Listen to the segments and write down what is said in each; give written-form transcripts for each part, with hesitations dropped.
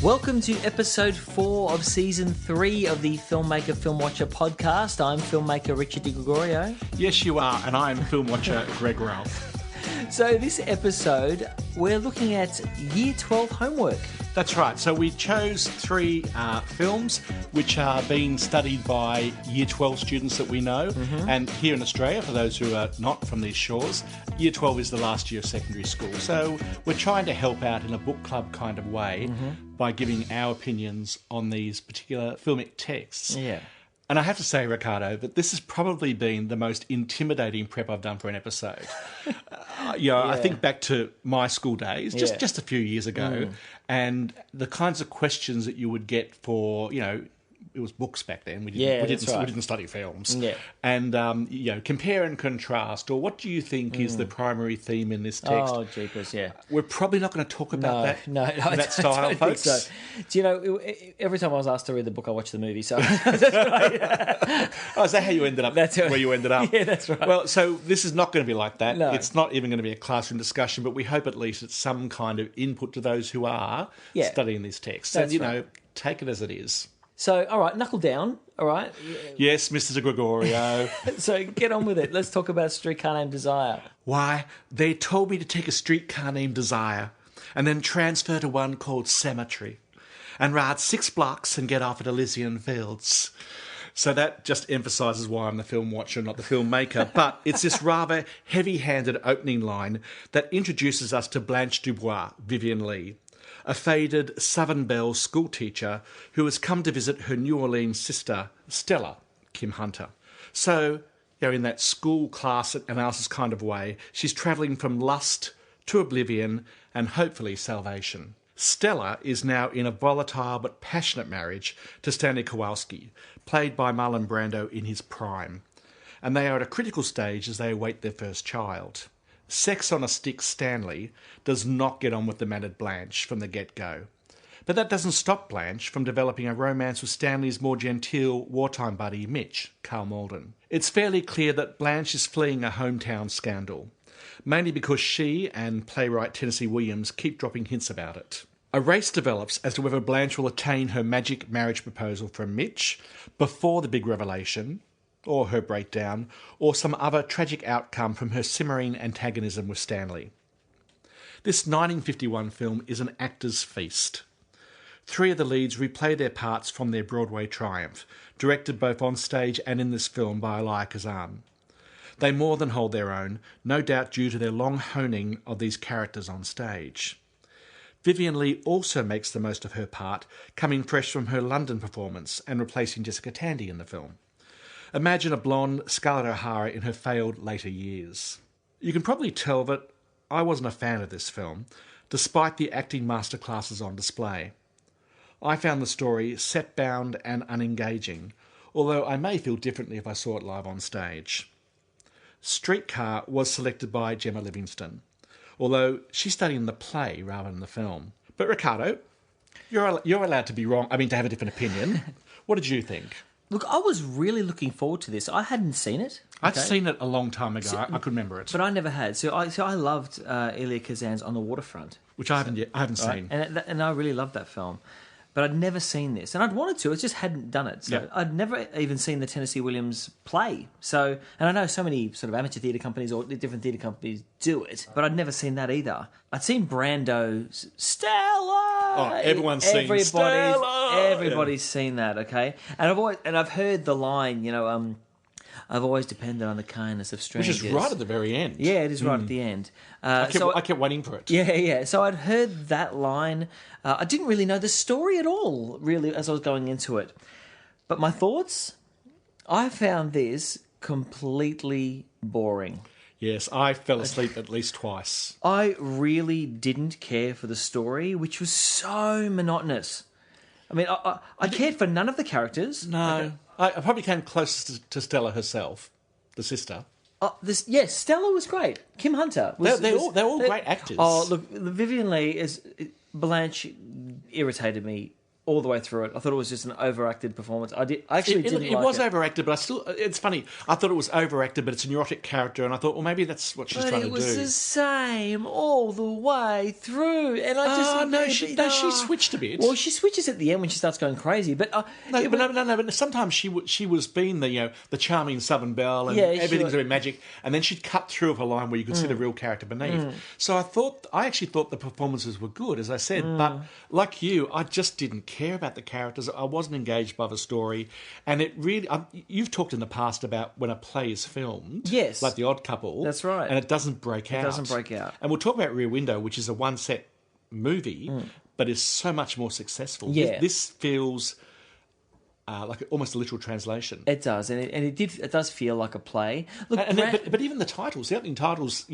Welcome to episode 4 of season 3 of the Filmmaker Film Watcher podcast. I'm filmmaker Richard Di Gregorio. Yes, you are, and I'm film watcher Greg Ralph. So this episode, we're looking at Year 12 homework. That's right. So we chose 3 films which are being studied by Year 12 students that we know. Mm-hmm. And here in Australia, for those who are not from these shores, Year 12 is the last year of secondary school. So we're trying to help out in a book club kind of way by giving our opinions on these particular filmic texts. Yeah. And I have to say, Ricardo, that this has probably been the most intimidating prep I've done for an episode. I think back to my school days, just a few years ago, and the kinds of questions that you would get for, it was books back then. We didn't study films. Yeah. And, compare and contrast, or what do you think is the primary theme in this text? Oh, jeepers, yeah. We're probably not going to talk about that style, I folks. Think so. Do you know, every time I was asked to read the book, I watched the movie, so that's right. Oh, is that how you ended up? That's where you ended up? Yeah, that's right. Well, so this is not going to be like that. No. It's not even going to be a classroom discussion, but we hope at least it's some kind of input to those who are studying this text. So, take it as it is. So, all right, knuckle down, all right? Yes, Mr. Gregorio. So get on with it. Let's talk about Streetcar Named Desire. Why, they told me to take a streetcar named Desire and then transfer to one called Cemetery and ride 6 blocks and get off at Elysian Fields. So that just emphasises why I'm the film watcher, not the filmmaker. But it's this rather heavy-handed opening line that introduces us to Blanche Dubois, Vivian Lee, a faded Southern Belle schoolteacher who has come to visit her New Orleans sister, Stella, Kim Hunter. So, in that school class analysis kind of way, she's travelling from lust to oblivion and hopefully salvation. Stella is now in a volatile but passionate marriage to Stanley Kowalski, played by Marlon Brando in his prime. And they are at a critical stage as they await their first child. Sex on a Stick Stanley does not get on with the mannered Blanche from the get-go. But that doesn't stop Blanche from developing a romance with Stanley's more genteel wartime buddy Mitch, Carl Malden. It's fairly clear that Blanche is fleeing a hometown scandal, mainly because she and playwright Tennessee Williams keep dropping hints about it. A race develops as to whether Blanche will attain her magic marriage proposal from Mitch before the big revelation, or her breakdown, or some other tragic outcome from her simmering antagonism with Stanley. This 1951 film is an actor's feast. 3 of the leads replay their parts from their Broadway triumph, directed both on stage and in this film by Elia Kazan. They more than hold their own, no doubt due to their long honing of these characters on stage. Vivian Lee also makes the most of her part, coming fresh from her London performance and replacing Jessica Tandy in the film. Imagine a blonde Scarlett O'Hara in her failed later years. You can probably tell that I wasn't a fan of this film, despite the acting masterclasses on display. I found the story set-bound and unengaging, although I may feel differently if I saw it live on stage. Streetcar was selected by Gemma Livingston, although she's studying the play rather than the film. But Ricardo, you're allowed to be wrong, to have a different opinion. What did you think? Look, I was really looking forward to this. I hadn't seen it. I'd seen it a long time ago. I could remember it. But I never had. So I loved Elia Kazan's On the Waterfront. Which I haven't seen. And I really loved that film. But I'd never seen this. And I'd wanted to, I just hadn't done it. So I'd never even seen the Tennessee Williams play. So, and I know so many sort of amateur theatre companies or different theatre companies do it, but I'd never seen that either. I'd seen Brando's Stella. Oh, everyone's seen Stella. Everybody's seen that, okay? And I've heard the line, I've always depended on the kindness of strangers. Which is right at the very end. Yeah, it is right at the end. I kept waiting for it. Yeah. So I'd heard that line. I didn't really know the story at all, really, as I was going into it. But my thoughts? I found this completely boring. Yes, I fell asleep at least twice. I really didn't care for the story, which was so monotonous. I cared for none of the characters. No. I probably came closest to Stella herself, the sister. Stella was great. Kim Hunter. They're all great actors. Oh, look, Vivian Lee Blanche irritated me all the way through it. I thought it was just an overacted performance. I actually didn't like it. It was overacted, but I still... It's funny. I thought it was overacted, but it's a neurotic character, and I thought, well, maybe that's what she's trying to do. But it was the same all the way through, and I just... she switched a bit. Well, she switches at the end when she starts going crazy, but... But sometimes she was being the charming Southern Belle, and everything's very magic, and then she'd cut through of a line where you could see the real character beneath. So I actually thought the performances were good, as I said, but like you, I just didn't care about the characters. I wasn't engaged by the story, and it really... you've talked in the past about when a play is filmed, yes, like The Odd Couple. That's right. And it doesn't break out. It doesn't break out. And we'll talk about Rear Window, which is a one-set movie, but is so much more successful. Yeah. This feels... like almost a literal translation. It does, and it does feel like a play. Look, but even the titles, the opening titles,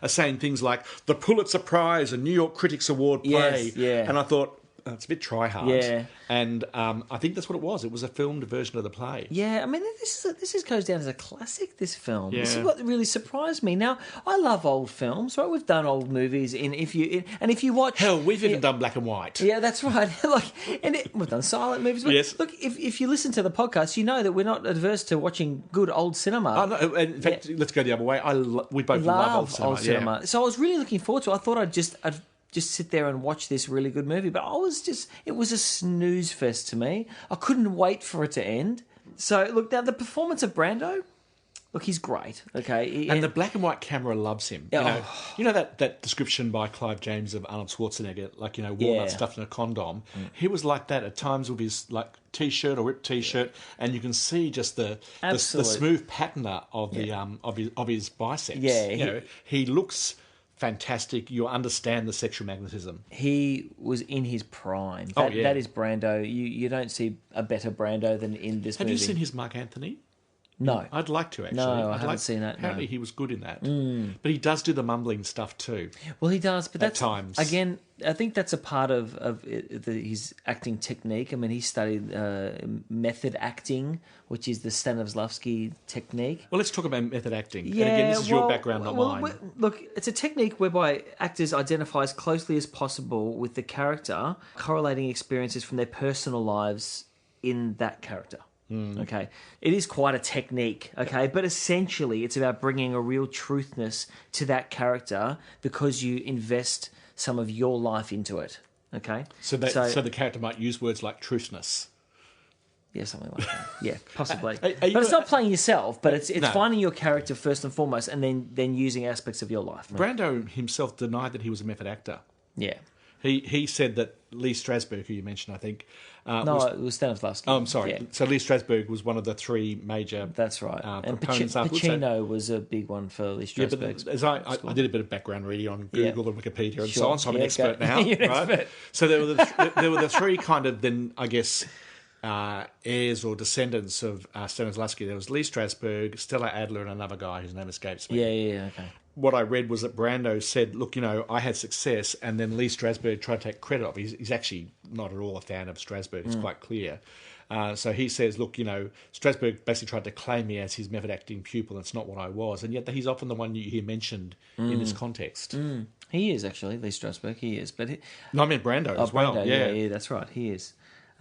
are saying things like the Pulitzer Prize and New York Critics Award play. Yes, yeah. And I thought, it's a bit try-hard. Yeah. And I think that's what it was. It was a filmed version of the play. Yeah, I mean, this goes down as a classic, this film. Yeah. This is what really surprised me. Now, I love old films, right? We've done old movies, and if you watch... Hell, we've even done black and white. Yeah, that's right. We've done silent movies. But yes. Look, if you listen to the podcast, you know that we're not adverse to watching good old cinema. Oh, no, in fact, let's go the other way. We both love old cinema. Yeah. So I was really looking forward to it. I thought I'd just sit there and watch this really good movie. But it was a snooze fest to me. I couldn't wait for it to end. So, look, now the performance of Brando, look, he's great, okay? And the black and white camera loves him. Yeah. You know that description by Clive James of Arnold Schwarzenegger, like, walnut stuffed in a condom? He was like that at times with his, like, T-shirt or ripped T-shirt, and you can see just the smooth patina of of his biceps. Yeah. He looks... fantastic. You understand the sexual magnetism. He was in his prime. Yeah. That is Brando. You don't see a better Brando than in this movie. Have you seen his Mark Anthony? No. I'd like to, actually. No, I haven't seen that, Apparently he was good in that. But he does do the mumbling stuff too. Well, he does, but that's... At times. Again, I think that's a part of his acting technique. I mean, he studied method acting, which is the Stanislavski technique. Well, let's talk about method acting. Yeah, and again, this is your background, not mine. Look, it's a technique whereby actors identify as closely as possible with the character, correlating experiences from their personal lives in that character. Okay, it is quite a technique, okay, but essentially it's about bringing a real truthness to that character because you invest some of your life into it, okay? So the character might use words like truthness. Yeah, something like that. Yeah, possibly. But it's not playing yourself, but it's finding your character first and foremost, and then using aspects of your life. Brando himself denied that he was a method actor. Yeah. He said that Lee Strasberg, who you mentioned, I think... it was Stanislavski. Oh, I'm sorry. Yeah. So Lee Strasberg was one of the three major... That's right. And proponents Pacino was a big one for Lee Strasberg. Yeah, but I did a bit of background reading on Google and Wikipedia and so on, so I'm an expert now. You're an right? expert. So there were the three kind of, then, I guess... heirs or descendants of Stanislavski. There was Lee Strasberg, Stella Adler, and another guy whose name escapes me. Yeah, okay. What I read was that Brando said, look, I had success, and then Lee Strasberg tried to take credit of it. He's actually not at all a fan of Strasberg. It's quite clear. So he says, look, Strasberg basically tried to claim me as his method acting pupil, and it's not what I was. And yet he's often the one you hear mentioned in this context. He is, actually, Lee Strasberg. He is. No, I meant Brando as well. Brando, yeah, that's right. He is.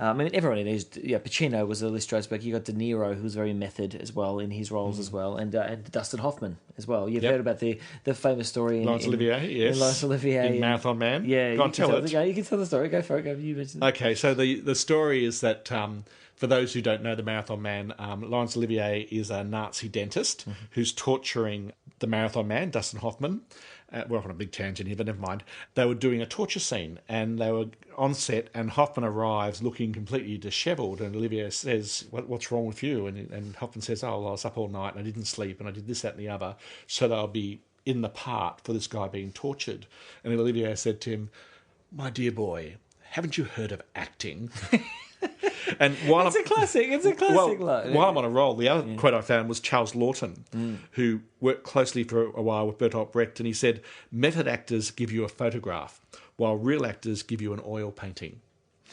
I mean, everyone knows. Yeah, Pacino was a Lee Strasberg. You got De Niro, who was very method as well in his roles as well, and Dustin Hoffman as well. You've heard about the famous story in Laurence Olivier, yes, in Laurence Olivier in Marathon Man. Yeah, go on, tell it. You can tell the story. Go for it. You mentioned it. Okay, so the story is that for those who don't know the Marathon Man, Laurence Olivier is a Nazi dentist who's torturing the Marathon Man, Dustin Hoffman. We're off on a big tangent here, but never mind. They were doing a torture scene, and they were on set, and Hoffman arrives looking completely dishevelled, and Olivier says, what's wrong with you? And Hoffman says, I was up all night, and I didn't sleep, and I did this, that, and the other, so that I'll be in the part for this guy being tortured. And Olivier said to him, my dear boy, haven't you heard of acting? And it's a classic. While I'm on a roll, the other quote I found was Charles Lawton, who worked closely for a while with Bertolt Brecht, and he said, method actors give you a photograph, while real actors give you an oil painting.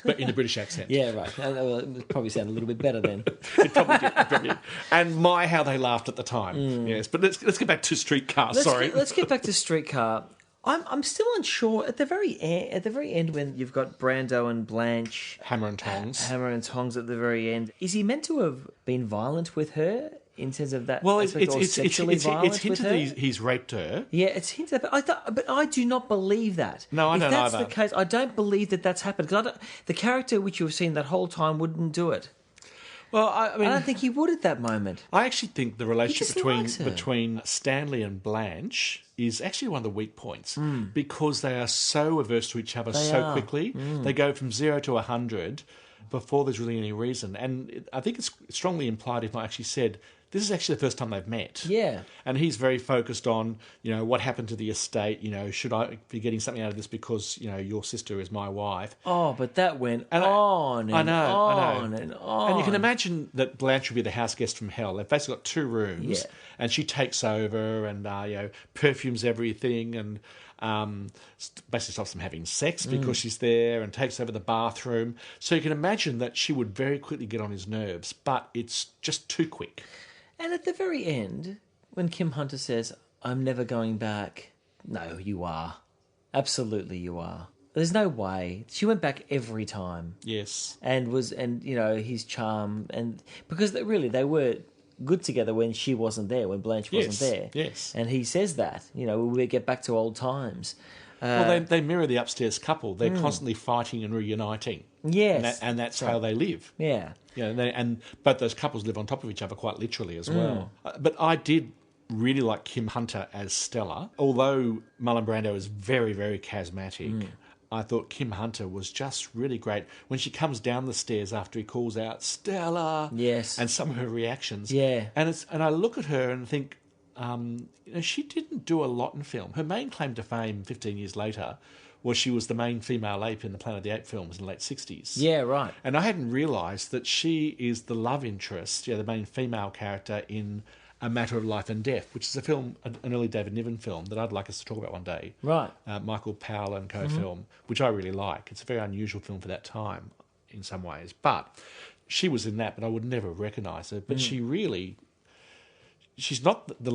But in a British accent. Yeah, right. It would probably sound a little bit better then. It probably did. And how they laughed at the time. Yes, but let's get back to Streetcar. Let's get back to Streetcar. I'm still unsure. At the very end, when you've got Brando and Blanche, Hammer and tongs. Hammer and tongs at the very end, is he meant to have been violent with her in terms of that? Well, aspect, or sexually violent it's hinted with her? that he's raped her. Yeah, it's hinted, but I do not believe that. No, I don't either. If that's the case, I don't believe that that's happened, because the character which you've seen that whole time wouldn't do it. Well, I mean, I don't think he would at that moment. I actually think the relationship just likes her. between Stanley and Blanche is actually one of the weak points because they are so averse to each other quickly. They go from 0 to 100 before there's really any reason. And I think it's strongly implied, if not actually said, this is actually the first time they've met. Yeah. And he's very focused on, what happened to the estate, should I be getting something out of this because, your sister is my wife. Oh, but that went on and I know. on and on. And you can imagine that Blanche would be the house guest from hell. They've basically got 2 rooms, and she takes over and perfumes everything and basically stops them having sex because she's there, and takes over the bathroom. So you can imagine that she would very quickly get on his nerves, but it's just too quick. And at the very end, when Kim Hunter says, "I'm never going back," no, you are. Absolutely, you are. There's no way. She went back every time. Yes. And his charm, and because they were good together when she wasn't there, when Blanche wasn't there. Yes. And he says that, we'll get back to old times. Well, they mirror the upstairs couple. They're constantly fighting and reuniting. Yes. And that's how they live. Yeah. And both those couples live on top of each other quite literally as well. But I did really like Kim Hunter as Stella. Although Marlon Brando is very, very charismatic, I thought Kim Hunter was just really great. When she comes down the stairs after he calls out, "Stella!" Yes. And some of her reactions. Yeah. And I look at her and think, she didn't do a lot in film. Her main claim to fame 15 years later was she was the main female ape in the Planet of the Apes films in the late 60s. Yeah, right. And I hadn't realised that she is the love interest, the main female character in A Matter of Life and Death, which is a film, an early David Niven film that I'd like us to talk about one day. Right. Michael Powell and co-film, which I really like. It's a very unusual film for that time in some ways. But she was in that, but I would never recognise her. But she really... She's not the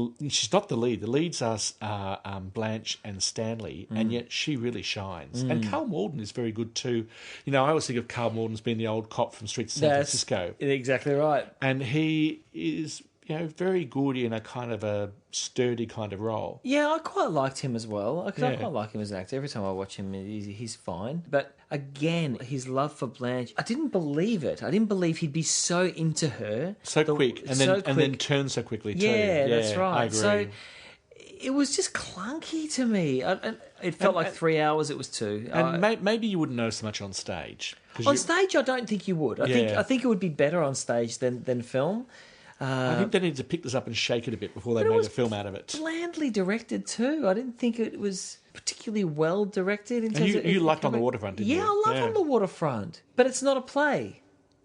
lead. The leads are Blanche and Stanley, and yet she really shines. And Carl Malden is very good too. I always think of Carl Malden as being the old cop from Streets of San Francisco. Exactly right. And he is, very good in a kind of a sturdy kind of role. Yeah, I quite liked him as well. I quite like him as an actor. Every time I watch him, he's fine. But again, his love for Blanche, I didn't believe it. I didn't believe he'd be so into her. So quick, and then turn so quickly too. Yeah, that's right. I agree. So it was just clunky to me. It felt like 3 hours, it was 2. And maybe you wouldn't know so much on stage. On stage, I don't think you would. I think it would be better on stage than film. I think they needed to pick this up and shake it a bit before they made a film out of it. Blandly directed too. I didn't think it was particularly well directed. In terms of you liked On the Waterfront, didn't you? Yeah, I love On the Waterfront, but it's not a play.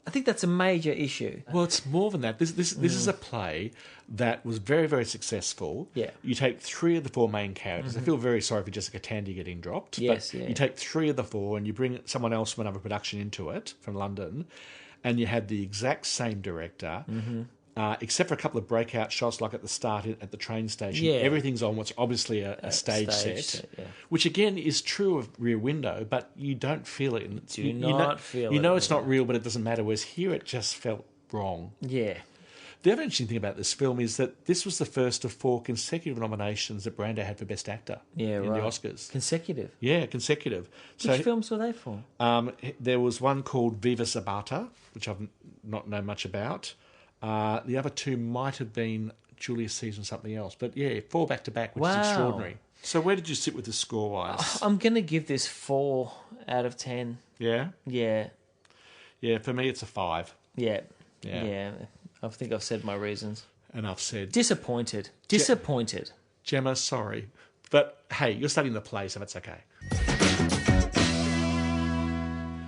I think that's a major issue. Well, it's more than that. This is a play that was very, very successful. Yeah. You take 3 of the 4 main characters. I feel very sorry for Jessica Tandy getting dropped. Yes, but you take 3 of the 4 and you bring someone else from another production into it, from London, and you had the exact same director. Except for a couple of breakout shots, like at the start at the train station. Yeah. Everything's on what's obviously a stage set, which again is true of Rear Window, but you don't feel it. You know it's not real, but it doesn't matter. Whereas here, it just felt wrong. Yeah. The other interesting thing about this film is that this was the first of 4 consecutive nominations that Brando had for Best Actor in the Oscars. Consecutive? Yeah, consecutive. Which films were they for? There was one called Viva Zapata, which I've not known much about. The other 2 might have been Julius Caesar and something else. But 4 back-to-back, which is extraordinary. So where did you sit with this score-wise? I'm going to give this 4 out of 10. Yeah? Yeah. Yeah, for me it's a 5. Yeah. I think I've said my reasons. And I've said... Disappointed. Gemma, sorry. But, hey, you're studying the play, so that's okay.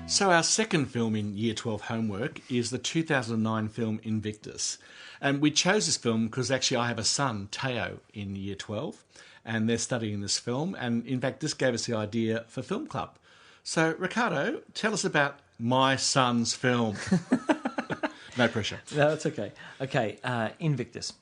So our second film in Year 12 homework is the 2009 film Invictus. And we chose this film because actually I have a son, Teo, in Year 12, and they're studying this film. And in fact, this gave us the idea for Film Club. So, Ricardo, tell us about my son's film. No pressure. No, it's okay. Okay, Invictus.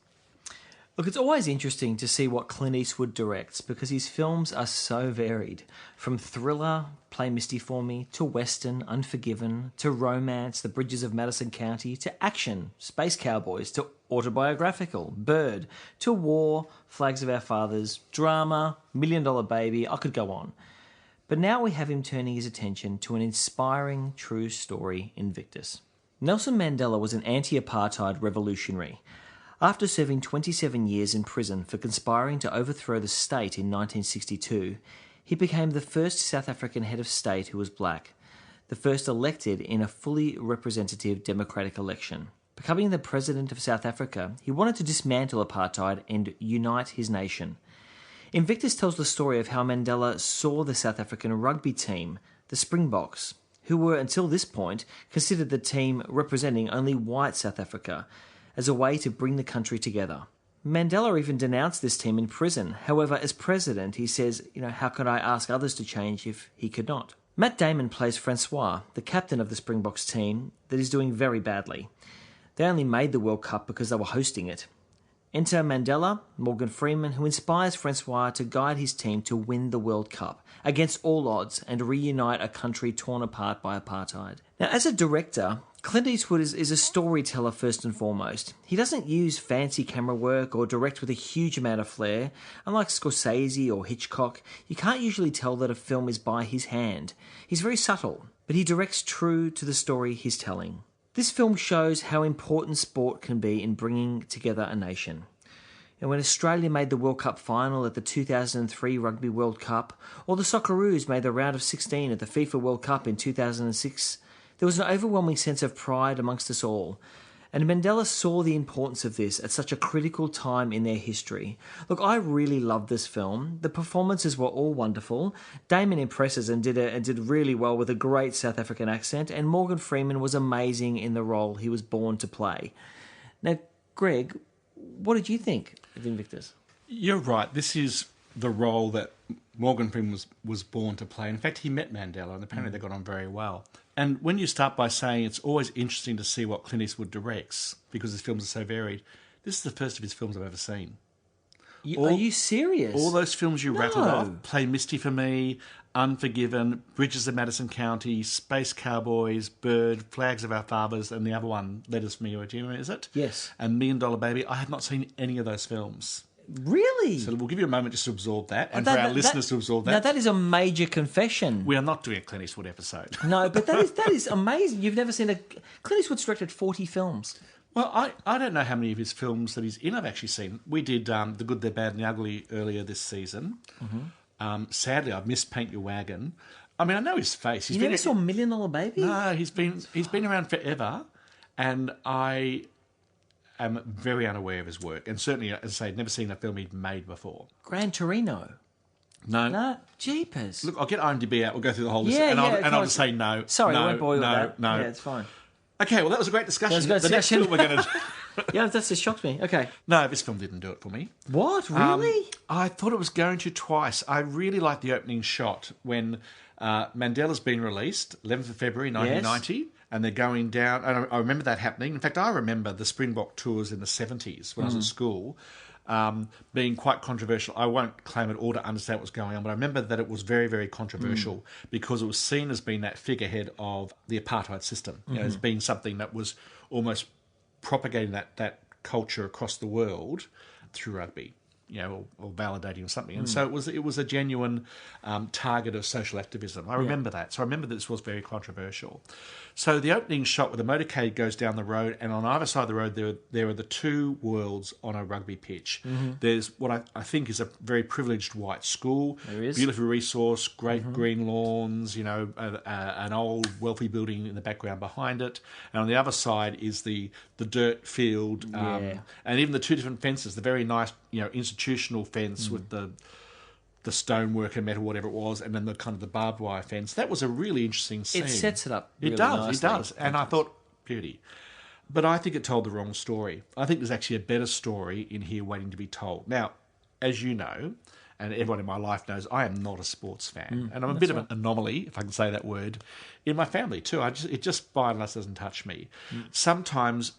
Look, it's always interesting to see what Clint Eastwood directs because his films are so varied. From thriller, Play Misty for Me, to western, Unforgiven, to romance, The Bridges of Madison County, to action, Space Cowboys, to autobiographical, Bird, to war, Flags of Our Fathers, drama, $1 Million Baby, I could go on. But now we have him turning his attention to an inspiring true story, Invictus. Nelson Mandela was an anti-apartheid revolutionary. After serving 27 years in prison for conspiring to overthrow the state in 1962, he became the first South African head of state who was black, the first elected in a fully representative democratic election. Becoming the president of South Africa, he wanted to dismantle apartheid and unite his nation. Invictus tells the story of how Mandela saw the South African rugby team, the Springboks, who were until this point considered the team representing only white South Africa, as a way to bring the country together. Mandela even denounced this team in prison. However, as president, he says, how could I ask others to change if he could not? Matt Damon plays Francois, the captain of the Springboks team that is doing very badly. They only made the World Cup because they were hosting it. Enter Mandela, Morgan Freeman, who inspires Francois to guide his team to win the World Cup against all odds and reunite a country torn apart by apartheid. Now, as a director, Clint Eastwood is a storyteller first and foremost. He doesn't use fancy camera work or direct with a huge amount of flair. Unlike Scorsese or Hitchcock, you can't usually tell that a film is by his hand. He's very subtle, but he directs true to the story he's telling. This film shows how important sport can be in bringing together a nation. And when Australia made the World Cup final at the 2003 Rugby World Cup, or the Socceroos made the round of 16 at the FIFA World Cup in 2006, there was an overwhelming sense of pride amongst us all. And Mandela saw the importance of this at such a critical time in their history. Look, I really loved this film. The performances were all wonderful. Damon impresses and did really well with a great South African accent, and Morgan Freeman was amazing in the role he was born to play. Now, Greg, what did you think of Invictus? You're right. This is the role that Morgan Freeman was born to play. In fact, he met Mandela, and apparently they got on very well. And when you start by saying it's always interesting to see what Clint Eastwood directs, because his films are so varied, this is the first of his films I've ever seen. Are you serious? All those films you rattled off, Play Misty for Me, Unforgiven, Bridges of Madison County, Space Cowboys, Bird, Flags of Our Fathers, and the other one, Letters from Iwo Jima, is it? Yes. And $1 Million Baby. I have not seen any of those films. Really? So we'll give you a moment just to absorb that, and for our listeners to absorb that. Now, that is a major confession. We are not doing a Clint Eastwood episode. No, but that is amazing. You've never seen Clint Eastwood's directed 40 films. Well, I don't know how many of his films that he's in I've actually seen. We did The Good, the Bad and the Ugly earlier this season. Mm-hmm. Sadly, I've missed Paint Your Wagon. I mean, I know his face. You never saw $1 Million Baby? No, he's been around forever, and I am very unaware of his work. And certainly, as I say, I've never seen a film he'd made before. Gran Torino? No. Jeepers. Look, I'll get IMDb out. We'll go through the whole list, and I'll just say no. Sorry, no, I won't bore you with that. No. Yeah, it's fine. Okay, well, that was a great discussion. The next film we're going to... Yeah, that just shocked me. Okay. No, this film didn't do it for me. What? Really? I thought it was going to twice. I really liked the opening shot when Mandela's been released, 11th of February 1990, yes. And they're going down. And I remember that happening. In fact, I remember the Springbok tours in the 70s when I was at school being quite controversial. I won't claim it all to understand what was going on, but I remember that it was very, very controversial because it was seen as being that figurehead of the apartheid system, as being something that was almost propagating that culture across the world through rugby, or validating or something. And so it was a genuine target of social activism. I remember that. So I remember that this was very controversial. So the opening shot where the motorcade goes down the road, and on either side of the road there are the two worlds on a rugby pitch. Mm-hmm. There's what I think is a very privileged white school, there is. Beautiful resource, great green lawns, an old wealthy building in the background behind it. And on the other side is the dirt field, and even the two different fences, the very nice institutional fence with the stonework and metal, whatever it was, and then the kind of the barbed wire fence. That was a really interesting scene. It sets it up really It does, nicely. It does. And I thought, beauty. But I think it told the wrong story. I think there's actually a better story in here waiting to be told. Now, as you know, and everyone in my life knows, I am not a sports fan. And I'm a bit of an anomaly, if I can say that word, in my family too. It just by and large doesn't touch me. Sometimes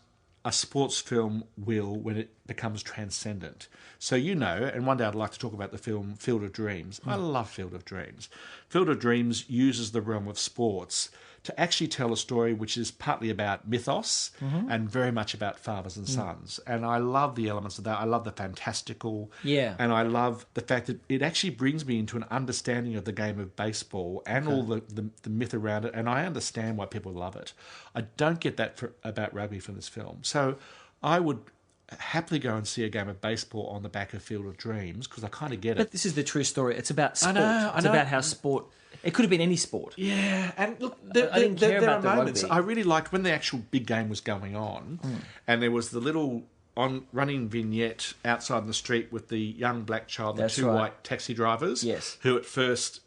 a sports film will when it becomes transcendent. So and one day I'd like to talk about the film Field of Dreams. I love Field of Dreams. Field of Dreams uses the realm of sports to actually tell a story which is partly about mythos and very much about fathers and sons. And I love the elements of that. I love the fantastical. Yeah. And I love the fact that it actually brings me into an understanding of the game of baseball and all the myth around it. And I understand why people love it. I don't get that about rugby from this film. So I would happily go and see a game of baseball on the back of Field of Dreams because I kind of get it. But this is the true story. It's about sport. I It's know. about how sport... It could have been any sport. Yeah, and look, I didn't care there about are the moments. rugby. I really liked when the actual big game was going on, and there was the little running vignette outside in the street with the young black child and the That's two right. white taxi drivers, Yes. who at first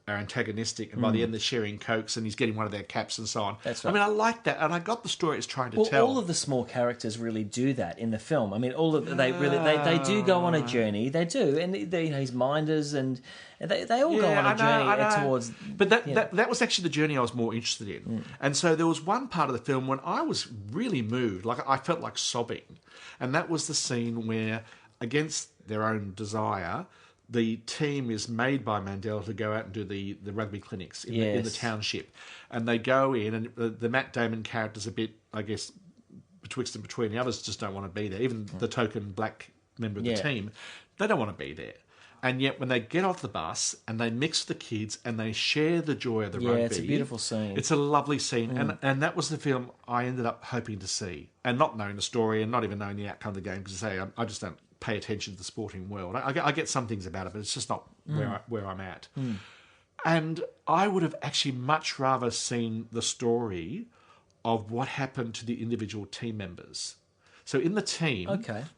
are antagonistic, and by the end they're sharing cokes, and he's getting one of their caps and so on. That's right. I mean, I like that, and I got the story it's trying to Well, tell. all of the small characters really do that in the film. I mean, they do go on a journey. They do, and he's minders, and they all go on a journey towards. But that was actually the journey I was more interested in. And so there was one part of the film when I was really moved, like I felt like sobbing, and that was the scene where, against their own desire, the team is made by Mandela to go out and do the rugby clinics in the township. And they go in, and the Matt Damon character's a bit, I guess, betwixt and between. The others just don't want to be there. Even the token black member of the team, they don't want to be there. And yet when they get off the bus and they mix the kids and they share the joy of the rugby... Yeah, it's a beautiful scene. It's a lovely scene. And that was the film I ended up hoping to see. And not knowing the story and not even knowing the outcome of the game, because I just don't pay attention to the sporting world. I get some things about it, but it's just not where I'm at. And I would have actually much rather seen the story of what happened to the individual team members. So in the team,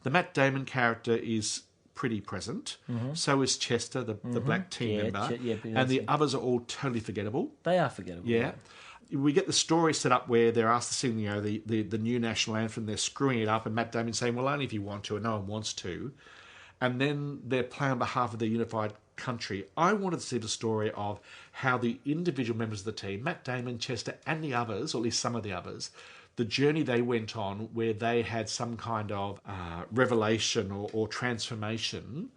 the Matt Damon character is pretty present. So is Chester, the black team member. And the others are all totally forgettable. They are forgettable. Yeah. We get the story set up where they're asked to sing, the new national anthem. They're screwing it up, and Matt Damon saying, "Well, only if you want to," and no one wants to. And then they're playing on behalf of the unified country. I wanted to see the story of how the individual members of the team, Matt Damon, Chester, and the others, or at least some of the others, the journey they went on where they had some kind of revelation or transformation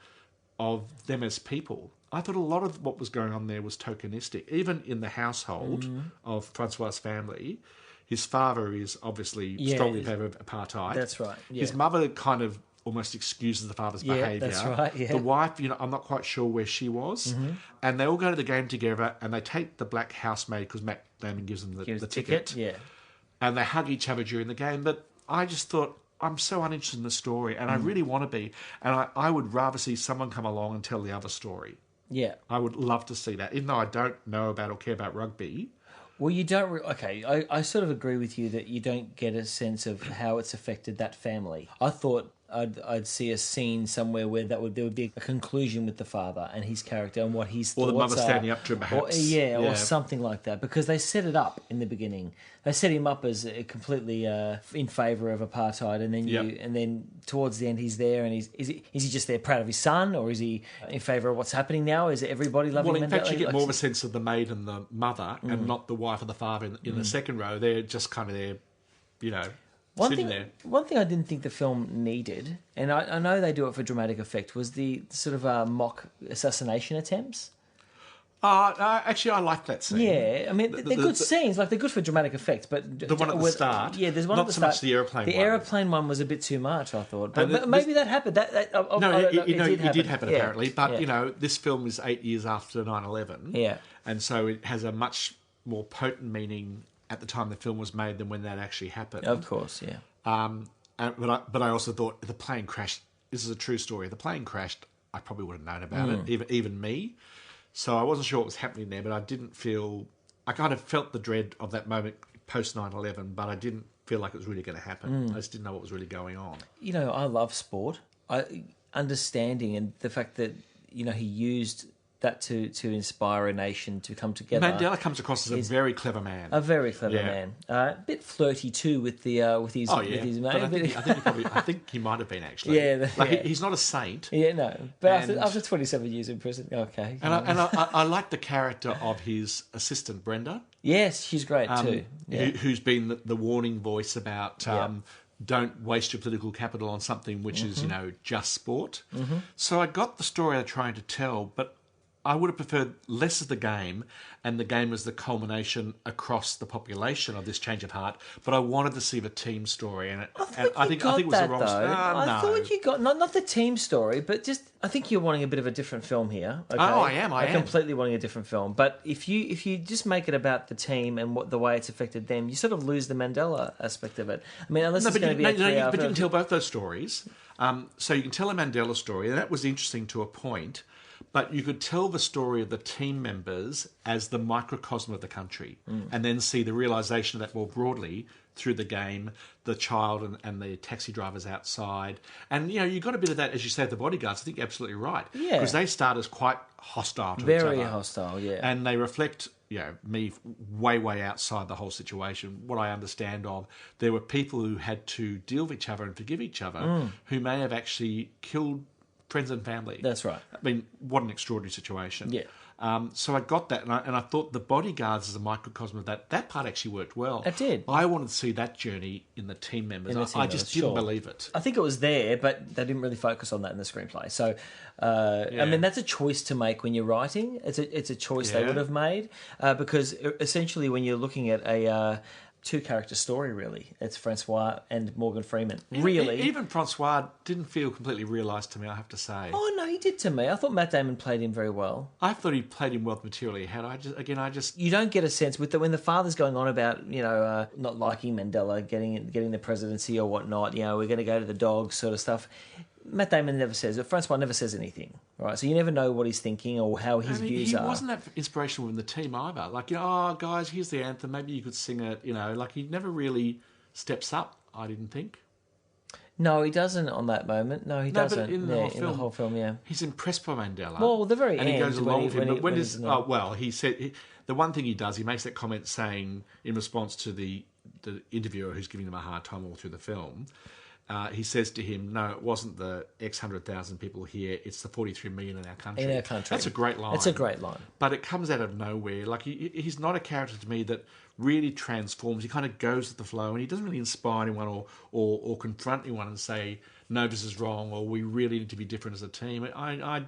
of them as people. I thought a lot of what was going on there was tokenistic. Even in the household of Francois' family, his father is obviously strongly in favour of apartheid. That's right. Yeah. His mother kind of almost excuses the father's behaviour. That's right. Yeah. The wife, I'm not quite sure where she was. And they all go to the game together, and they take the black housemaid because Matt Damon gives them the ticket. Yeah. And they hug each other during the game. But I just thought, I'm so uninterested in the story, and I really want to be. And I would rather see someone come along and tell the other story. Yeah. I would love to see that, even though I don't know about or care about rugby. Well, you don't... I sort of agree with you that you don't get a sense of how it's affected that family. I thought I'd see a scene somewhere where there would be a conclusion with the father and his character and what his thoughts are. Or the mother standing up to him, perhaps. Or something like that, because they set it up in the beginning. They set him up as completely in favour of apartheid, and then and then towards the end he's there, and is he just there proud of his son, or is he in favour of what's happening now? Is everybody loving him? Well, in fact, you get more of a sense of the maid and the mother, and not the wife or the father in the second row. They're just kind of there, sitting there. One thing I didn't think the film needed, and I know they do it for dramatic effect, was the sort of mock assassination attempts. Actually, I like that scene. Yeah, I mean, they're good scenes. Like, they're good for dramatic effect, but... The one at the start. Yeah, there's one not at the so start. much the aeroplane one. The aeroplane one was a bit too much, I thought. But maybe that happened. It did happen, apparently. But, this film is 8 years after 9/11. Yeah. And so it has a much more potent meaning at the time the film was made than when that actually happened. Of course, yeah. But I also thought, if the plane crashed... This is a true story. If the plane crashed, I probably would have known about it, even me. So I wasn't sure what was happening there, but I didn't feel... I kind of felt the dread of that moment post 9/11, but I didn't feel like it was really going to happen. I just didn't know what was really going on. I love sport. Understanding and the fact that, he used that to inspire a nation to come together. Mandela comes across as a very clever man. A very clever man. A bit flirty too with his mate. I think he might have been, actually. He's not a saint. Yeah, no. But after 27 years in prison, okay. And I like the character of his assistant, Brenda. Yes, she's great too. Yeah. Who's been the warning voice about don't waste your political capital on something which is, just sport. So I got the story they're trying to tell, but I would have preferred less of the game, and the game as the culmination across the population of this change of heart. But I wanted to see the team story, and I think it was the wrong story. I thought you got not the team story, but just I think you're wanting a bit of a different film here. Okay? Oh, I am. Completely wanting a different film. But if you just make it about the team and the way it's affected them, you sort of lose the Mandela aspect of it. I mean, unless it's going to be but you can tell both those stories. So you can tell a Mandela story, and that was interesting to a point. But you could tell the story of the team members as the microcosm of the country, and then see the realisation of that more broadly through the game, the child and the taxi drivers outside. And, you got a bit of that, as you say, the bodyguards. I think you're absolutely right. Yeah. Because they start as quite hostile to each other. Very hostile, yeah. And they reflect, me way outside the whole situation. What I understand of, there were people who had to deal with each other and forgive each other who may have actually killed friends and family. That's right. I mean, what an extraordinary situation. Yeah. So I got that, and I thought the bodyguards as a microcosm of that part actually worked well. It did. I wanted to see that journey in the team members. I just didn't believe it. I think it was there, but they didn't really focus on that in the screenplay. So, I mean, that's a choice to make when you're writing. It's a choice they would have made because essentially when you're looking at a two-character story, really. It's Francois and Morgan Freeman. Really. Even Francois didn't feel completely realised to me, I have to say. Oh, no, he did to me. I thought Matt Damon played him very well. I thought he played him well materially. You don't get a sense when the father's going on about, not liking Mandela, getting the presidency or whatnot, we're going to go to the dogs sort of stuff. Matt Damon never says it. Francois never says anything, right? So you never know what he's thinking or how his views are. He wasn't that inspirational in the team either. Like, oh, guys, here's the anthem. Maybe you could sing it, Like, he never really steps up, I didn't think. No, he doesn't on that moment. No, he doesn't. But in the whole film, yeah. He's impressed by Mandela. Well, the very end. And he goes along with him. He said... the one thing he does, he makes that comment saying, in response to the interviewer who's giving him a hard time all through the film... he says to him, no, it wasn't the X 100,000 people here, it's the 43 million in our country. In our country. That's a great line. It's a great line. But it comes out of nowhere. Like, he's not a character to me that really transforms. He kind of goes with the flow, and he doesn't really inspire anyone or confront anyone and say, no, this is wrong, or we really need to be different as a team. I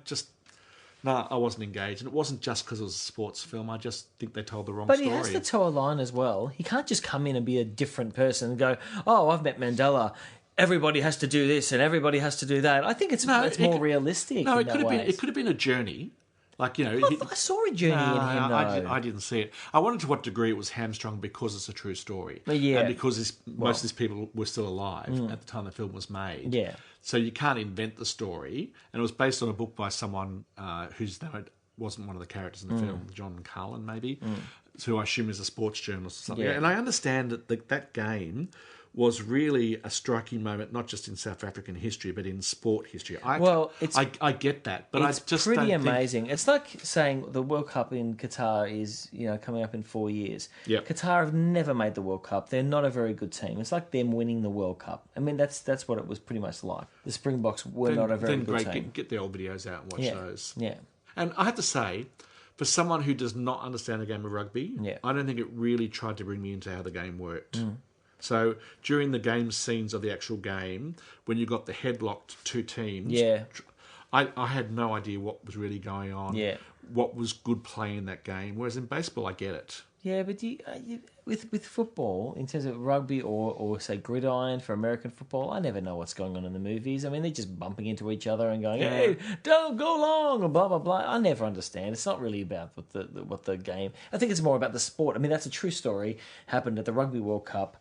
wasn't engaged. And it wasn't just because it was a sports film. I just think they told the wrong story. But he has to toe a line as well. He can't just come in and be a different person and go, oh, I've met Mandela. Everybody has to do this and everybody has to do that. I think it's more realistic. No, it could have been a journey. Like, I saw a journey in him, though. I didn't see it. I wondered to what degree it was hamstrung because it's a true story. Yeah. And because most of these people were still alive at the time the film was made. Yeah. So you can't invent the story. And it was based on a book by someone whose name wasn't one of the characters in the film, John Carlin, maybe, who I assume is a sports journalist or something. Yeah. And I understand that that game was really a striking moment, not just in South African history, but in sport history. I get that, but I just pretty amazing. It's like saying the World Cup in Qatar is, coming up in 4 years. Yep. Qatar have never made the World Cup. They're not a very good team. It's like them winning the World Cup. I mean, that's what it was pretty much like. The Springboks were not a very good team. Get the old videos out and watch those. Yeah. And I have to say, for someone who does not understand the game of rugby, I don't think it really tried to bring me into how the game worked. So during the game scenes of the actual game, when you got the headlocked two teams, I had no idea what was really going on, what was good play in that game. Whereas in baseball, I get it. Yeah, but with football, in terms of rugby or say gridiron for American football, I never know what's going on in the movies. I mean, they're just bumping into each other and going, "Hey, don't go long," or blah blah blah. I never understand. It's not really about what the game. I think it's more about the sport. I mean, that's a true story. Happened at the Rugby World Cup.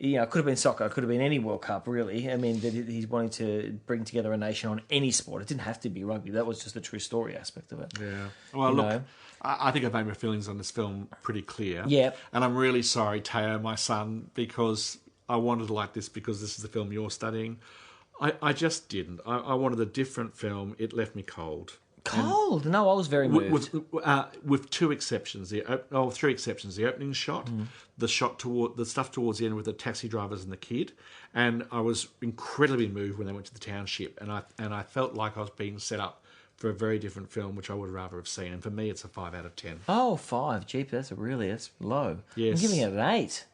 It could have been soccer. It could have been any World Cup, really. I mean, that he's wanting to bring together a nation on any sport. It didn't have to be rugby. That was just the true story aspect of it. Yeah. Well, look, I think I've made my feelings on this film pretty clear. Yeah. And I'm really sorry, Teo, my son, because I wanted to like this because this is the film you're studying. I just didn't. I wanted a different film. It left me cold. Cold? No, I was very moved. With two exceptions, three exceptions. The opening shot, the stuff towards the end with the taxi drivers and the kid, and I was incredibly moved when they went to the township, and I felt like I was being set up for a very different film, which I would rather have seen. And for me, it's a 5 out of 10. Oh, 5. Jeep, that's low. Yes. I'm giving it an 8.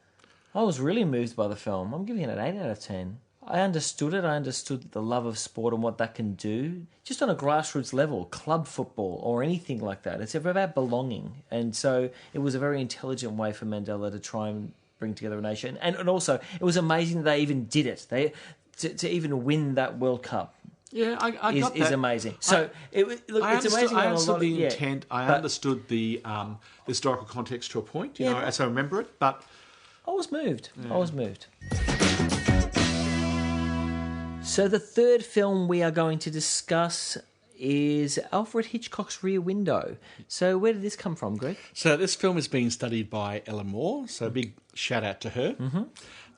I was really moved by the film. I'm giving it an 8 out of 10. I understood it. I understood the love of sport and what that can do. Just on a grassroots level, club football or anything like that. It's about belonging. And so it was a very intelligent way for Mandela to try and bring together a nation. And also, it was amazing that they even did it. To even win that World Cup. Yeah, I got that. Is amazing. So it's amazing. I understood the intent. I understood the historical context to a point, as I remember it. But I was moved. Yeah. I was moved. So the third film we are going to discuss is Alfred Hitchcock's Rear Window. So where did this come from, Greg? So this film is being studied by Ellen Moore. So a big shout out to her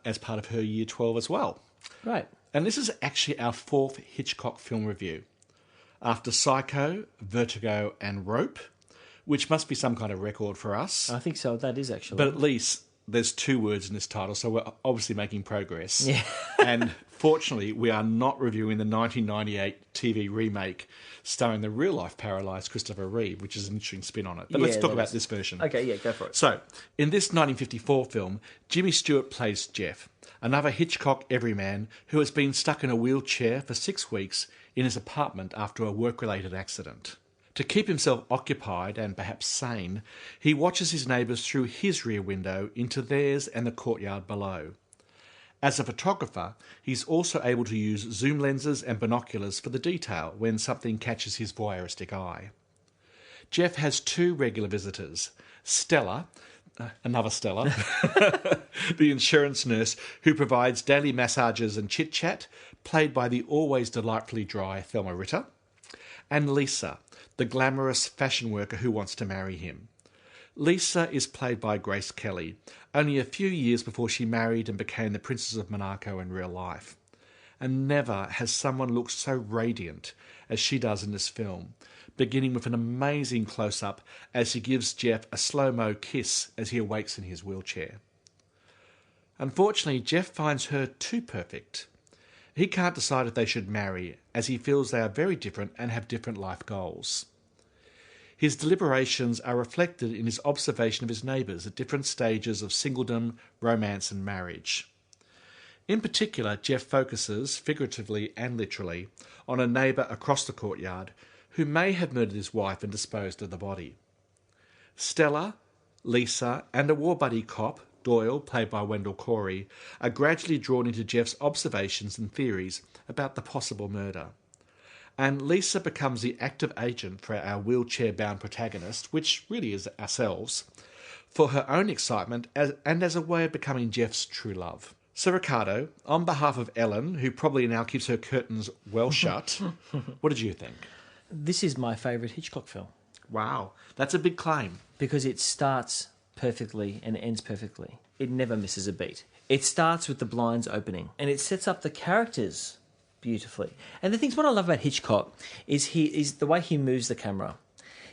as part of her Year 12 as well. Right. And this is actually our fourth Hitchcock film review. After Psycho, Vertigo and Rope, which must be some kind of record for us. I think so, that is actually. But at least there's 2 words in this title, so we're obviously making progress. Yeah. And fortunately, we are not reviewing the 1998 TV remake starring the real-life paralysed Christopher Reeve, which is an interesting spin on it. But let's talk about this version. Okay, yeah, go for it. So, in this 1954 film, Jimmy Stewart plays Jeff, another Hitchcock everyman who has been stuck in a wheelchair for 6 weeks in his apartment after a work-related accident. To keep himself occupied and perhaps sane, he watches his neighbours through his rear window into theirs and the courtyard below. As a photographer, he's also able to use zoom lenses and binoculars for the detail when something catches his voyeuristic eye. Jeff has 2 regular visitors, Stella, another Stella, the insurance nurse who provides daily massages and chit-chat, played by the always delightfully dry Thelma Ritter, and Lisa, the glamorous fashion worker who wants to marry him. Lisa is played by Grace Kelly, only a few years before she married and became the Princess of Monaco in real life. And never has someone looked so radiant as she does in this film, beginning with an amazing close-up as she gives Jeff a slow-mo kiss as he awakes in his wheelchair. Unfortunately, Jeff finds her too perfect. He can't decide if they should marry, as he feels they are very different and have different life goals. His deliberations are reflected in his observation of his neighbours at different stages of singledom, romance and marriage. In particular, Jeff focuses, figuratively and literally, on a neighbour across the courtyard who may have murdered his wife and disposed of the body. Stella, Lisa and a war buddy cop, Doyle, played by Wendell Corey, are gradually drawn into Jeff's observations and theories about the possible murder. And Lisa becomes the active agent for our wheelchair-bound protagonist, which really is ourselves, for her own excitement and as a way of becoming Jeff's true love. So, Ricardo, on behalf of Ellen, who probably now keeps her curtains well shut, what did you think? This is my favourite Hitchcock film. Wow, that's a big claim. Because it starts perfectly and ends perfectly. It never misses a beat. It starts with the blinds opening, and it sets up the characters beautifully. And the things what I love about Hitchcock is the way he moves the camera.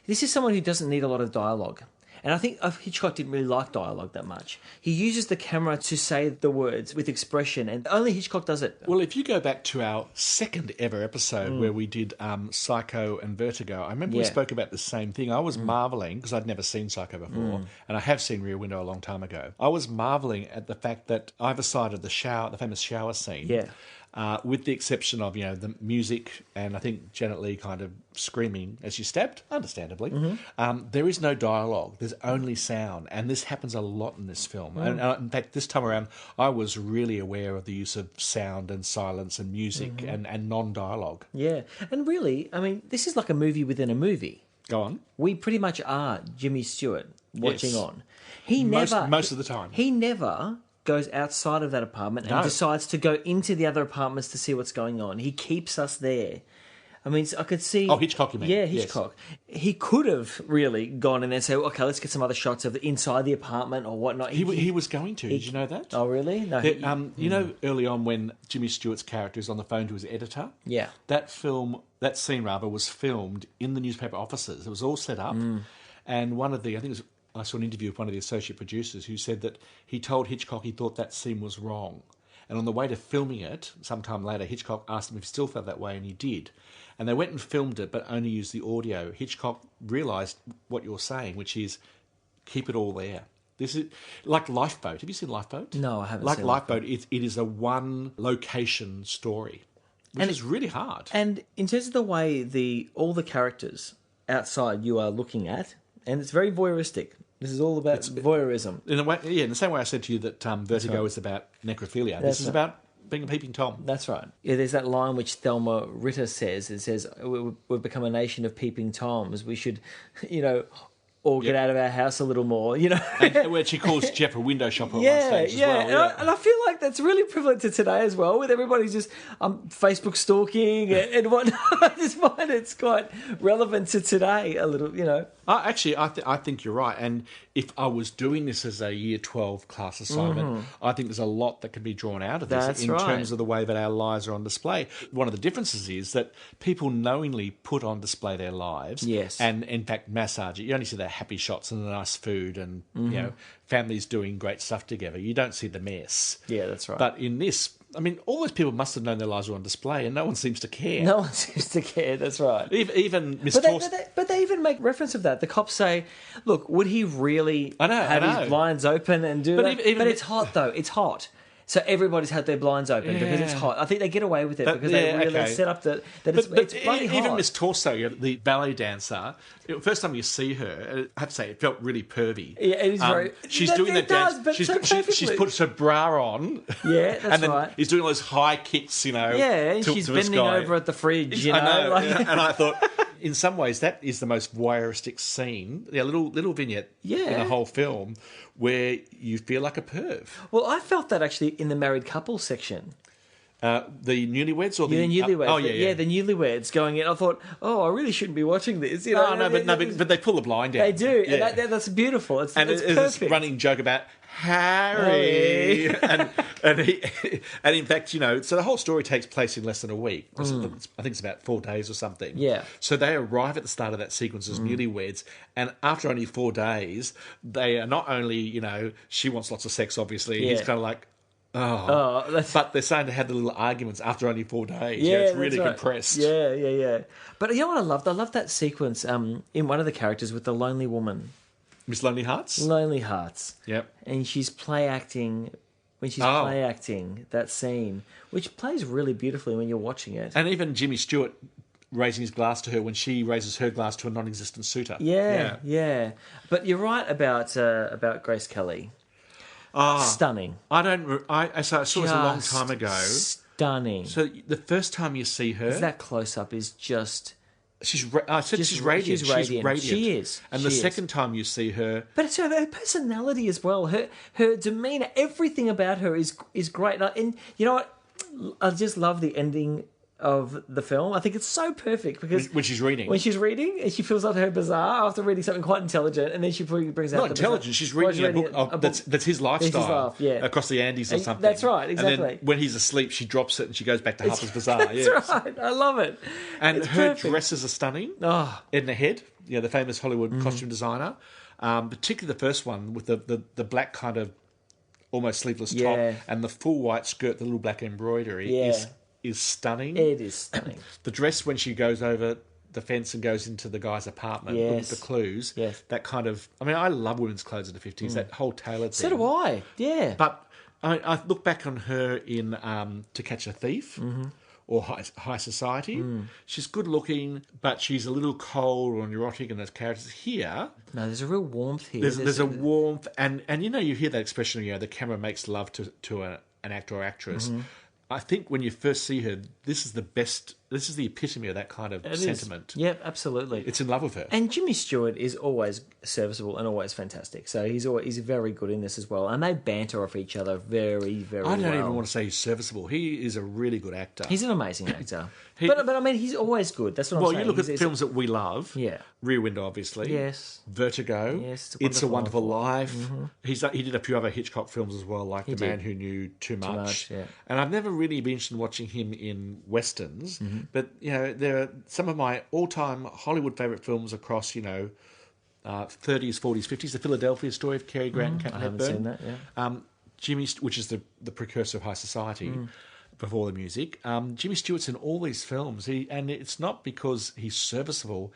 This is someone who doesn't need a lot of dialogue. And I think Hitchcock didn't really like dialogue that much. He uses the camera to say the words with expression, and only Hitchcock does it. Well, if you go back to our second ever episode where we did Psycho and Vertigo, I remember we spoke about the same thing. I was marvelling, because I'd never seen Psycho before, and I have seen Rear Window a long time ago. I was marvelling at the fact that either side of the shower, the famous shower scene, with the exception of, the music and I think Janet Leigh kind of screaming as she's stabbed, understandably. There is no dialogue. There's only sound. And this happens a lot in this film. And in fact, this time around, I was really aware of the use of sound and silence and music and non-dialogue. Yeah. And really, I mean, this is like a movie within a movie. Go on. We pretty much are Jimmy Stewart watching on. Most of the time. He never goes outside of that apartment and decides to go into the other apartments to see what's going on. He keeps us there. I mean, I could see... Oh, Hitchcock, you mean? Yeah, Hitchcock. Yes. He could have really gone in and said, okay, let's get some other shots of inside the apartment or whatnot. He was going to. Did you know that? Oh, really? No. You know, early on when Jimmy Stewart's character is on the phone to his editor? Yeah. That scene was filmed in the newspaper offices. It was all set up. And one of the, I saw an interview with one of the associate producers who said that he told Hitchcock he thought that scene was wrong. And on the way to filming it, sometime later, Hitchcock asked him if he still felt that way, and he did. And they went and filmed it, but only used the audio. Hitchcock realised what you're saying, which is keep it all there. This is like Lifeboat. Have you seen Lifeboat? No, I haven't like seen Lifeboat. It is a one location story, which is really hard. And in terms of the way all the characters outside you are looking at, and it's very voyeuristic. This is all about voyeurism. In the same way I said to you that Vertigo is about necrophilia. This is about being a peeping Tom. That's right. Yeah, there's that line which Thelma Ritter says. It says, "We've become a nation of peeping Toms. We should, all get out of our house a little more, And where she calls Jeff a window shopper on stage as well. And I feel like that's really prevalent to today as well, with everybody just Facebook stalking and whatnot. I just find it's quite relevant to today a little, Actually, I think you're right. And if I was doing this as a Year 12 class assignment, I think there's a lot that can be drawn out of this terms of the way that our lives are on display. One of the differences is that people knowingly put on display their lives. Yes. And, in fact, massage it. You only see the happy shots and the nice food and, families doing great stuff together. You don't see the mess. Yeah, that's right. But in this, all those people must have known their lives were on display, and no one seems to care. No one seems to care, that's right. Even Miss Torsten... But they even make reference of that. The cops say, look, would he really have his blinds open and do that? But it's hot, though. It's hot. So everybody's had their blinds open because it's hot. I think they get away with it because they really set up that it's bloody hot. Even Miss Torso, the ballet dancer, first time you see her, I have to say, it felt really pervy. Yeah, it is very... She's doing the dance. But she's put her bra on. Yeah, that's and then right. He's doing all those high kicks, Yeah, and she's bending over at the fridge, I know. And I thought... In some ways, that is the most voyeuristic scene, a little vignette in the whole film, where you feel like a perv. Well, I felt that actually in the married couple section. The newlyweds or the newlyweds? The newlyweds going in. I thought, I really shouldn't be watching this. But they pull the blind down. They do, and that's beautiful. It's perfect. There's this running joke about Harry, and in fact, so the whole story takes place in less than a week. I think it's about 4 days or something. Yeah. So they arrive at the start of that sequence as newlyweds, and after only 4 days, they are not only she wants lots of sex, obviously. He's kind of like. But they're starting to have the little arguments after only 4 days. Yeah, it's really compressed. Yeah. But you know what I loved? I loved that sequence in one of the characters with the lonely woman. Miss Lonely Hearts? Lonely Hearts. Yep. And she's play acting that scene, which plays really beautifully when you're watching it. And even Jimmy Stewart raising his glass to her when she raises her glass to a non-existent suitor. Yeah. But you're right about Grace Kelly. Stunning. I saw this a long time ago. Stunning. So the first time you see her, that close up is just. She's radiant. She's radiant. She is. And the second time you see her, but it's her personality as well. Her demeanor, everything about her is great. And you know what? I just love the ending of the film. I think it's so perfect because when she's reading, and she fills out her bazaar after reading something quite intelligent, and then she brings out not intelligent. She's reading a book that's his lifestyle across the Andes or something. That's right, exactly. And then when he's asleep, she drops it and she goes back to Harper's Bazaar. That's right. I love it. And her dresses are stunning. Edna Head, the famous Hollywood costume designer, particularly the first one with the black kind of almost sleeveless top and the full white skirt, the little black embroidery is stunning. It is stunning. The dress when she goes over the fence and goes into the guy's apartment with the clues. Yes. That kind of... I love women's clothes in the 50s, that whole tailored thing. So do I, yeah. But I look back on her in To Catch a Thief or High Society. She's good looking, but she's a little cold or neurotic in those characters. Here... No, there's a real warmth here. There's a warmth, and you hear that expression, the camera makes love to an actor or actress. I think when you first see her, this is the epitome of that kind of sentiment. Yep, absolutely. It's in love with her. And Jimmy Stewart is always serviceable and always fantastic. So he's very good in this as well. And they banter off each other very, very well. I don't even want to say he's serviceable. He is a really good actor. He's an amazing actor. But he's always good. That's what I'm saying. Well, you look at films that we love. Yeah. Rear Window, obviously. Yes. Vertigo. Yes. It's a Wonderful Life. He did a few other Hitchcock films as well, like The Man Who Knew Too Much. Yeah. And I've never really been interested in watching him in westerns, but there are some of my all-time Hollywood favourite films across 30s, 40s, 50s. The Philadelphia Story of Cary Grant and Katharine Hepburn. I haven't seen that. Yeah. Jimmy, which is the precursor of High Society. Before the music, Jimmy Stewart's in all these films, and it's not because he's serviceable.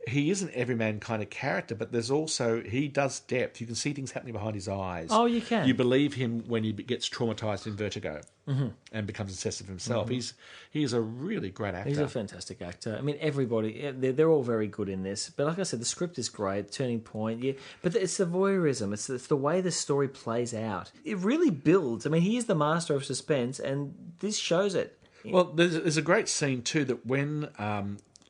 he is an everyman kind of character, but there's also, he does depth. You can see things happening behind his eyes. Oh, you can. You believe him when he gets traumatised in Vertigo and becomes obsessed with himself. He is a really great actor. He's a fantastic actor. I mean, everybody, they're all very good in this. But like I said, the script is great, turning point, yeah. But it's the voyeurism. It's the way the story plays out. It really builds. I mean, he is the master of suspense, and this shows it. Well, there's a great scene, too, that when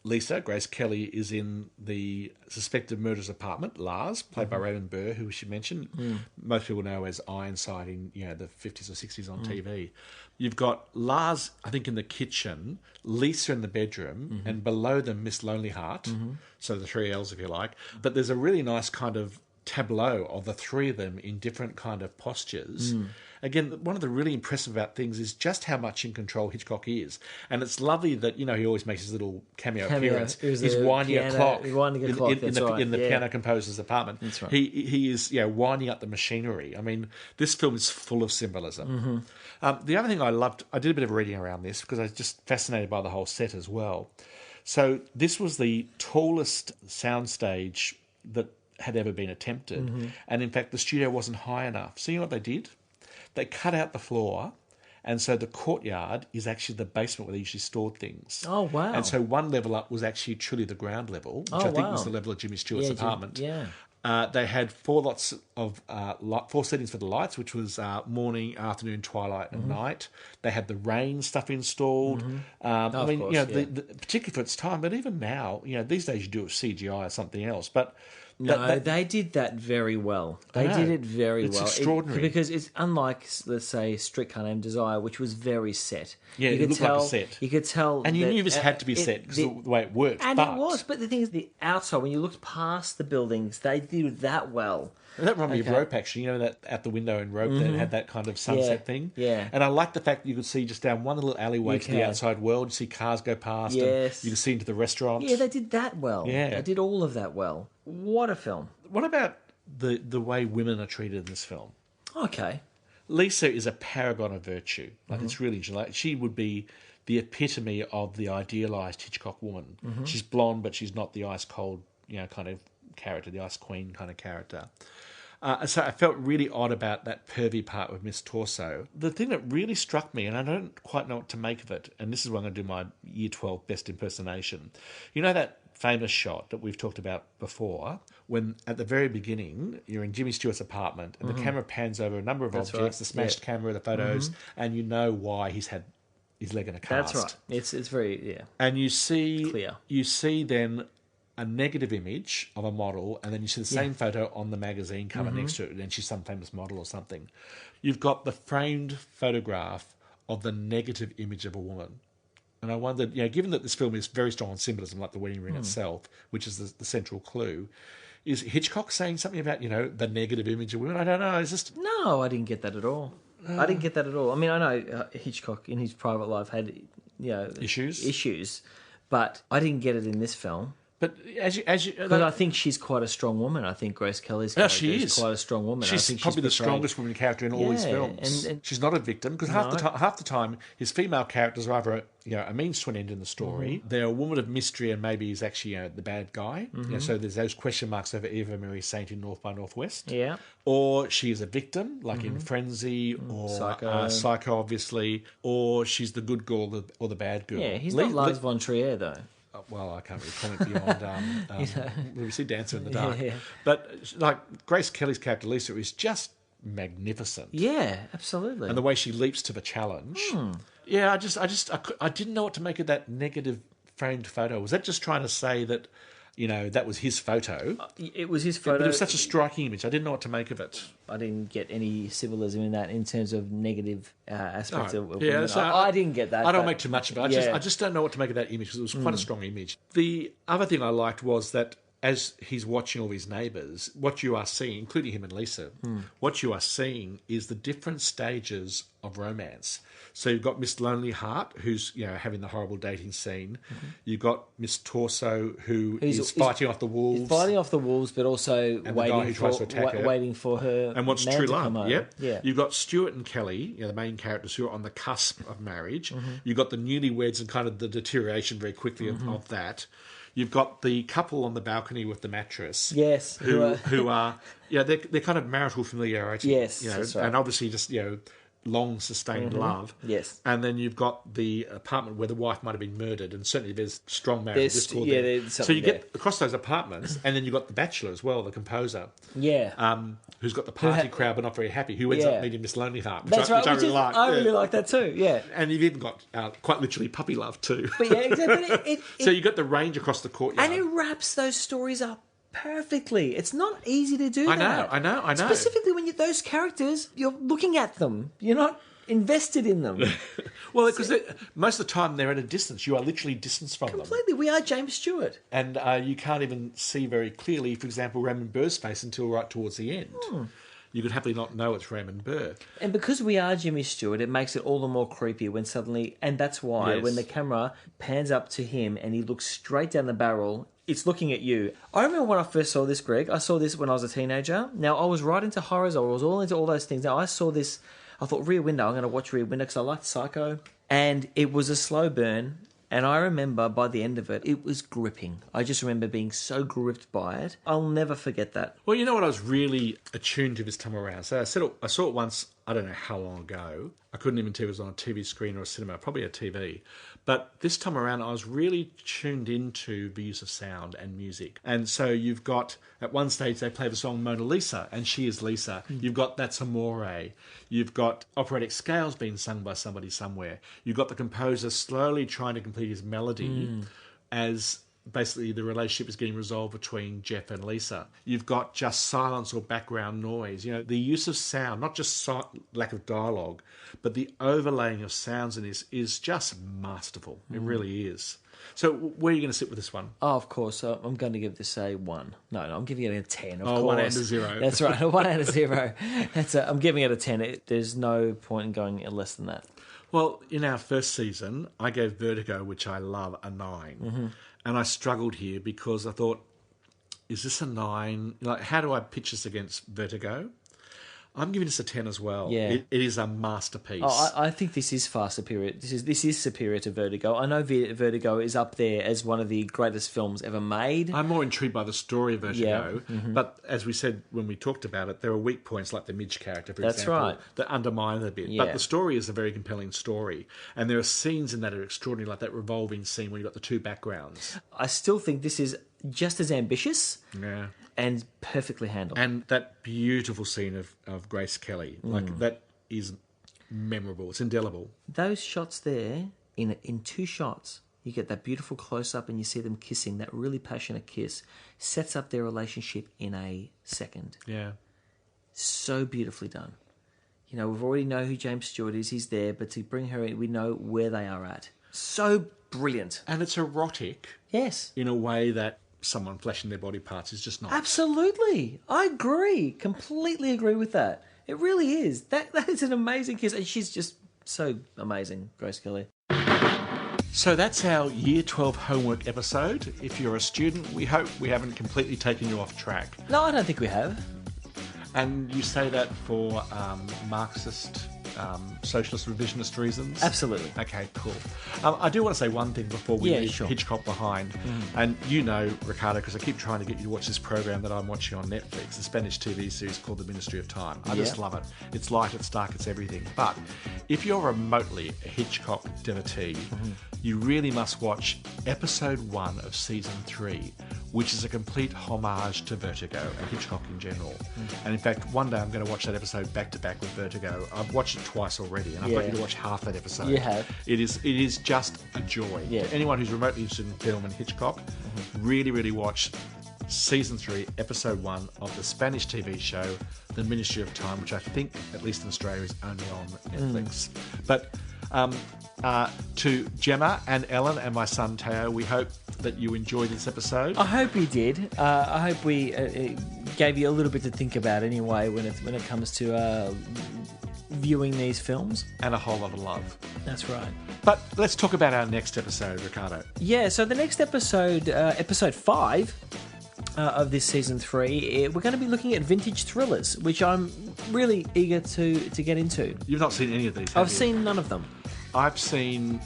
Lisa, Grace Kelly, is in the suspected murderer's apartment, Lars, played by Raymond Burr, who she mentioned, most people know as Ironside in the 50s or 60s on TV. You've got Lars, I think, in the kitchen, Lisa in the bedroom, and below them Miss Lonely Heart, so the three L's if you like. But there's a really nice kind of tableau of the three of them in different kind of postures. Again, one of the really impressive about things is just how much in control Hitchcock is. And it's lovely that, he always makes his little cameo appearance. He's winding a clock in the piano composer's apartment. That's right. He is winding up the machinery. I mean, this film is full of symbolism. The other thing I loved, I did a bit of reading around this because I was just fascinated by the whole set as well. So this was the tallest soundstage that had ever been attempted. And in fact, the studio wasn't high enough. So you know what they did? They cut out the floor, and so the courtyard is actually the basement where they usually stored things. Oh, wow. And so one level up was actually truly the ground level, which I think was the level of Jimmy Stewart's apartment. They had four settings for the lights, which was morning, afternoon, twilight, and night. They had the rain stuff installed. Particularly for its time, but even now, these days you do it with CGI or something else. But they did that very well. They did it very well. It's extraordinary. Because it's unlike, let's say, Streetcar Named Desire, which was very set. Yeah, it looked like a set. You could tell. And you knew this had to be set because of the way it worked. And it was. But the thing is, the outside, when you looked past the buildings, they did that well. That reminded me of Rope, actually. That at the window in Rope that had that kind of sunset thing. Yeah. And I like the fact that you could see just down one little alleyway to the outside world. You see cars go past. Yes. And you can see into the restaurant. Yeah, they did that well. Yeah. They did all of that well. What a film. What about the way women are treated in this film? Okay. Lisa is a paragon of virtue. Like it's really interesting. Like she would be the epitome of the idealised Hitchcock woman. She's blonde, but she's not the ice cold, kind of character, the ice queen kind of character. So I felt really odd about that pervy part with Miss Torso. The thing that really struck me, and I don't quite know what to make of it, and this is where I'm going to do my Year 12 best impersonation. You know that famous shot that we've talked about before, when at the very beginning you're in Jimmy Stewart's apartment and the camera pans over a number of objects, the smashed camera, the photos, and you know why he's had his leg in a cast. That's right. It's very and you see clear. You see then a negative image of a model, and then you see the same photo on the magazine cover next to it, and then she's some famous model or something. You've got the framed photograph of the negative image of a woman. And I wondered, given that this film is very strong on symbolism, like the wedding ring itself, which is the central clue, is Hitchcock saying something about, the negative image of women? I don't know. It's just... No, I didn't get that at all. I didn't get that at all. I mean, I know Hitchcock in his private life had, issues, but I didn't get it in this film. But because I think she's quite a strong woman. I think Grace Kelly's character is quite a strong woman. She's probably the strongest woman character in all his films. And she's not a victim because half the time his female characters are either a means to an end in the story. They're a woman of mystery and maybe he's actually the bad guy. So there's those question marks over Eva Marie Saint in North by Northwest. Yeah. Or she's a victim, like in Frenzy or Psycho, obviously. Or she's the good girl or the bad girl. Yeah, he's not Lars von Trier though. Well, I can't really comment beyond we see Dancer in the Dark. But like Grace Kelly's character Lisa is just magnificent. Yeah, absolutely. And the way she leaps to the challenge. Yeah, I didn't know what to make of that negative framed photo. Was that just trying to say that, that was his photo? It was his photo. But it was such a striking image. I didn't know what to make of it. I didn't get any symbolism in that in terms of negative aspects of women. Yeah, so I didn't get that. I don't make too much of it. I just don't know what to make of that image because it was quite a strong image. The other thing I liked was that as he's watching all his neighbours, what you are seeing, including him and Lisa, what you are seeing is the different stages of romance. So you've got Miss Lonely Heart, who's having the horrible dating scene. You've got Miss Torso, who is fighting off the wolves. He's fighting off the wolves, but also waiting for her and wants true love. Yep. Yeah. You've got Stuart and Kelly, the main characters who are on the cusp of marriage. You've got the newlyweds and kind of the deterioration very quickly of that. You've got the couple on the balcony with the mattress. Yes. Who are they're kind of marital familiarity. Yes, that's right. And obviously just, long sustained love. Yes. And then you've got the apartment where the wife might have been murdered, and certainly there's strong marital discord there. There's So something you get across those apartments, and then you've got the bachelor as well, the composer. Yeah. Who's got the party crowd but not very happy, who ends up meeting Miss Lonely Heart, which That's right. which I really like. I really like that too, yeah. And you've even got quite literally puppy love too. But yeah, exactly. So you've got the range across the courtyard. And it wraps those stories up perfectly. It's not easy to do that. I know. Specifically when those characters, you're looking at them. You're not invested in them. Well, because most of the time they're at a distance. You are literally distanced from them. Completely. We are James Stewart. And you can't even see very clearly, for example, Raymond Burr's face until right towards the end. You could happily not know it's Raymond Burr. And because we are Jimmy Stewart, it makes it all the more creepy when suddenly... And that's why when the camera pans up to him and he looks straight down the barrel, it's looking at you. I remember when I first saw this, Greg. I saw this when I was a teenager. Now, I was right into horrors. I was all into all those things. Now, I saw this... I thought, Rear Window, I'm going to watch Rear Window because I liked Psycho. And it was a slow burn. And I remember by the end of it, it was gripping. I just remember being so gripped by it. I'll never forget that. Well, you know what I was really attuned to this time around? So I saw it once, I don't know how long ago. I couldn't even tell if it was on a TV screen or a cinema, probably a TV. But this time around, I was really tuned into the use of sound and music. And so you've got, at one stage, they play the song Mona Lisa, and she is Lisa. You've got That's Amore. You've got operatic scales being sung by somebody somewhere. You've got the composer slowly trying to complete his melody as basically the relationship is getting resolved between Jeff and Lisa. You've got just silence or background noise. The use of sound, not just lack of dialogue, but the overlaying of sounds in this is just masterful. It really is. So where are you going to sit with this one? Oh, of course. I'm going to give this a 1. No, I'm giving it a 10, of course. 1 out of 0. That's right, a 1 out of 0. I'm giving it a 10. There's no point in going less than that. Well, in our first season, I gave Vertigo, which I love, a 9. And I struggled here because I thought, is this a 9? How do I pitch this against Vertigo? I'm giving this a 10 as well. Yeah. It is a masterpiece. Oh, I think this is far superior. This is superior to Vertigo. I know Vertigo is up there as one of the greatest films ever made. I'm more intrigued by the story of Vertigo, but as we said when we talked about it, there are weak points like the Midge character, for example, that undermine it a bit. Yeah. But the story is a very compelling story, and there are scenes in that are extraordinary, like that revolving scene where you've got the two backgrounds. I still think this is just as ambitious. Yeah. And perfectly handled. And that beautiful scene of Grace Kelly, that is memorable. It's indelible. Those shots there, in 2 shots, you get that beautiful close-up and you see them kissing, that really passionate kiss, sets up their relationship in a second. Yeah. So beautifully done. We already know who James Stewart is. He's there, but to bring her in, we know where they are at. So brilliant. And it's erotic. Yes. In a way that someone flashing their body parts is just not. Absolutely. I agree. Completely agree with that. It really is. That is an amazing kiss. And she's just so amazing, Grace Kelly. So that's our Year 12 homework episode. If you're a student, we hope we haven't completely taken you off track. No, I don't think we have. And you say that for Marxist, socialist, revisionist reasons? Absolutely. Okay, cool. I do want to say one thing before we leave Hitchcock behind. And you know, Ricardo, because I keep trying to get you to watch this program that I'm watching on Netflix, a Spanish TV series called The Ministry of Time. I just love it. It's light, it's dark, it's everything. But if you're remotely a Hitchcock devotee, you really must watch episode 1 of season 3, which is a complete homage to Vertigo and Hitchcock in general. And in fact, one day I'm going to watch that episode back to back with Vertigo. I've watched it twice already, and I've got you to watch half that episode. You have. It is just a joy. Yeah. To anyone who's remotely interested in film and Hitchcock, really, really watch season 3, episode 1 of the Spanish TV show, The Ministry of Time, which I think, at least in Australia, is only on Netflix. But to Gemma and Ellen and my son Teo, we hope that you enjoyed this episode. I hope you did. I hope we gave you a little bit to think about anyway when it comes to viewing these films. And a whole lot of love. That's right. But let's talk about our next episode, Ricardo. Yeah, so the next episode, episode 5 of this season 3, we're going to be looking at vintage thrillers, which I'm really eager to get into. You've not seen any of these, have I've you? seen none of them. I've seen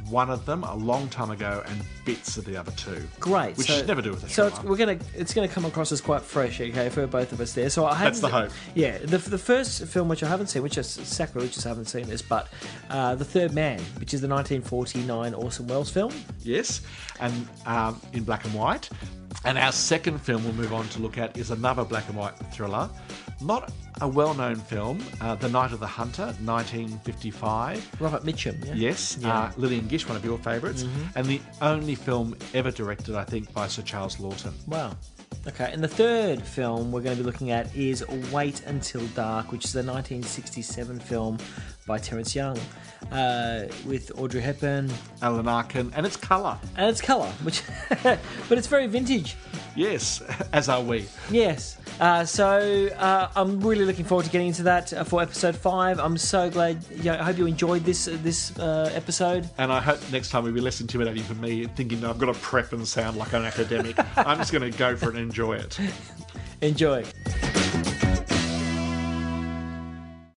one of them a long time ago and bits of the other two. Great. Which you should never do with a So thriller. it's gonna come across as quite fresh, okay, for both of us there. So That's the hope. Yeah, the first film which I haven't seen, which is sacrilegious, I haven't seen this, but The Third Man, which is the 1949 Orson Welles film. Yes, and in black and white. And our second film we'll move on to look at is another black and white thriller. Not a well-known film, The Night of the Hunter, 1955. Robert Mitchum, yeah? Yes, Yeah. Lillian Gish, one of your favourites. And the only film ever directed, I think, by Sir Charles Laughton. Wow. Okay, and the third film we're going to be looking at is Wait Until Dark, which is a 1967 film by Terence Young, with Audrey Hepburn. Alan Arkin, and it's colour. And it's colour, which, but it's very vintage. Yes, as are we. Yes. So I'm really looking forward to getting into that for episode 5. I'm so glad. I hope you enjoyed this episode. And I hope next time we'll be less intimidating for me, thinking I've got to prep and sound like an academic. I'm just going to go for it and enjoy it. Enjoy.